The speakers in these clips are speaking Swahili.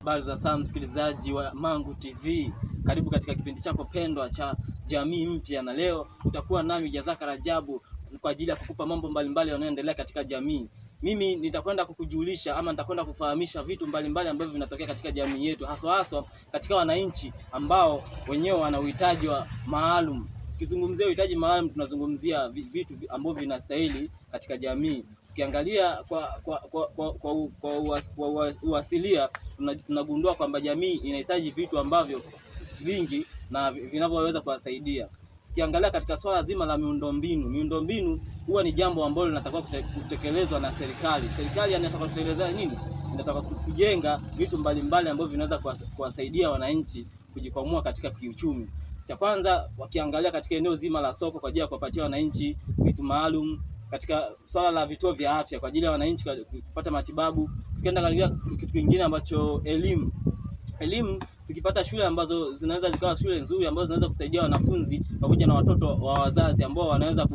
Habari za saa msikilizaji wa Mangu TV. Karibu katika kipindi chako pendwa cha Jamii Mpya, na leo utakuwa nami Jazaka Rajabu kwa ajili ya kukupa mambo mbalimbali yanayoendelea katika jamii. Mimi nitakwenda kukujulisha ama nitakwenda kufahamisha vitu mbalimbali ambavyo vinatokea katika jamii yetu, haswa katika wananchi ambao wenyewe wana uhitaji wa maalum. Ukizungumzia uhitaji maalum, tunazungumzia vitu ambavyo vinastahili katika jamii. Ukiangalia kwa uasilia tunagundua kwamba jamii inahitaji vitu ambavyo vingi na vinavyoweza kuwasaidia. Ukiangalia katika swala zima la miundombinu huwa ni jambo ambalo linatakiwa kutekelezwa na serikali. Serikali inataka kutekeleza nini? Inataka kujenga vitu mbalimbali ambavyo vinaweza kuwasaidia wananchi kujikwamua katika kiuchumi. Cha kwanza, wakiangalia katika eneo zima la soko kwa ajili ya kuwapatia wananchi vitu maalum, katika swala la vituo vya afya kwa ajili ya wananchi kupata matibabu. Tukienda katika kitu kingine ambacho elimu, tukipata shule ambazo zinaweza zikawa shule nzuri ambazo zinaweza kusaidia wanafunzi pamoja na watoto wa wazazi ambao wanaweza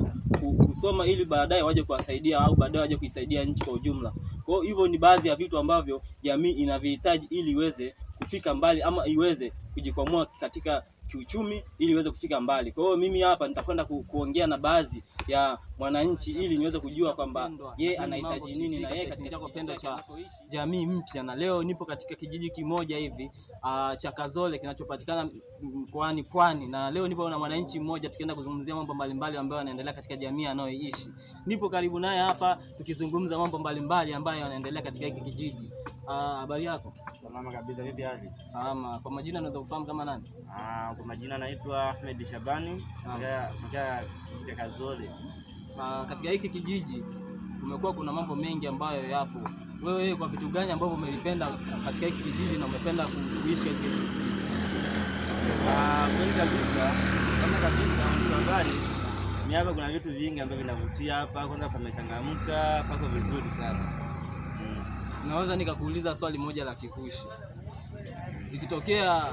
kusoma ili baadaye waje kuwasaidia au baadaye waje kuisaidia nchi kwa ujumla. Kwa hivyo ni baadhi ya vitu ambavyo jamii inavihitaji ili iweze kufika mbali ama iweze kujikwamua katika kiuchumi ili iweze kufika mbali. Kwa hiyo mimi hapa nitakwenda kuongea na baadhi ya mwananchi ili niweze kujua kwamba yeye anahitaji nini na yeye katika chako pendwa cha Jamii Mpya. Na leo nipo katika kijiji kimoja hivi cha Kazole kinachopatikana mkoani Pwani, na leo nipo na mwananchi mmoja tukienda kuzungumzia mambo mbalimbali ambayo yanaendelea katika jamii anayoishi. Nipo karibu naye hapa tukizungumza mambo mbalimbali ambayo yanaendelea katika hiki kijiji. Habari yako? Salama kabisa, vipi hali? Salama. Kwa majina unaweza kufahamu kama nani? Kwa majina naitwa Ahmed Shabani, mkaa Kazole. Katika hiki kijiji kumekuwa kuna mambo mengi ambayo yapo. Wewe kwa vitu gani ambavyo umelipenda katika hiki kijiji na umependa kuishi hiki kijiji? Kweli kabisa, kama kabisa habari ni hapa kuna vitu vingi ambavyo vinavutia hapa. Kwanza pamechangamka, pako vizuri sana. Naweza nikakuuliza swali moja la kizushi. Ikitokea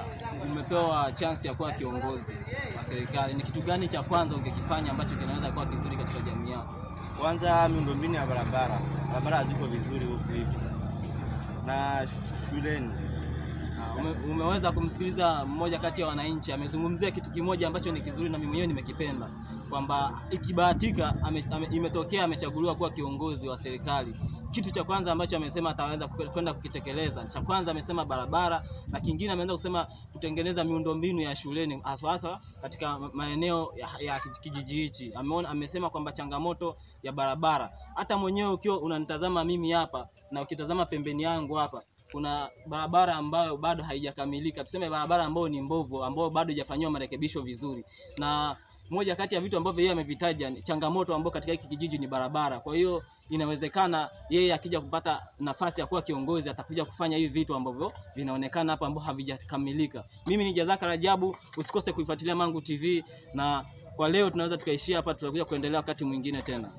umepewa chance ya kuwa kiongozi wa serikali, ni kitu gani cha kwanza ungekifanya ambacho kinaweza kuwa kizuri katika jamii yako? Kwanza miundombinu ya barabara haziko vizuri huku hivi na shuleni. Umeweza kumsikiliza mmoja kati ya wananchi, amezungumzia kitu kimoja ambacho ni kizuri na mimi mwenyewe nimekipenda, kwamba ikibahatika imetokea amechaguliwa kuwa kiongozi wa serikali, kitu cha kwanza ambacho amesema ataweza kwenda kukitekeleza, cha kwanza amesema barabara, na kingine ameanza kusema kutengeneza miundombinu ya shuleni hasa katika maeneo ya kijiji hichi. Amesema kwamba changamoto ya barabara, hata mwenyewe ukiwa unanitazama mimi hapa na ukitazama pembeni yangu hapa kuna barabara ambayo bado haijakamilika, tuseme barabara ambayo ni mbovu, ambayo bado haijafanywa marekebisho vizuri. Na moja kati ya vitu ambavyo yeye amevitaja changamoto ambayo katika hiki kijiji ni barabara. Kwa hiyo inawezekana yeye akija kupata nafasi ya kuwa kiongozi atakuja kufanya hivi vitu ambavyo vinaonekana hapa ambavyo havijakamilika. Mimi ni Jazaka Rajabu, usikose kuifuatilia Mangu TV, na kwa leo tunaweza tukaishia hapa, tutakuja kuendelea wakati mwingine tena.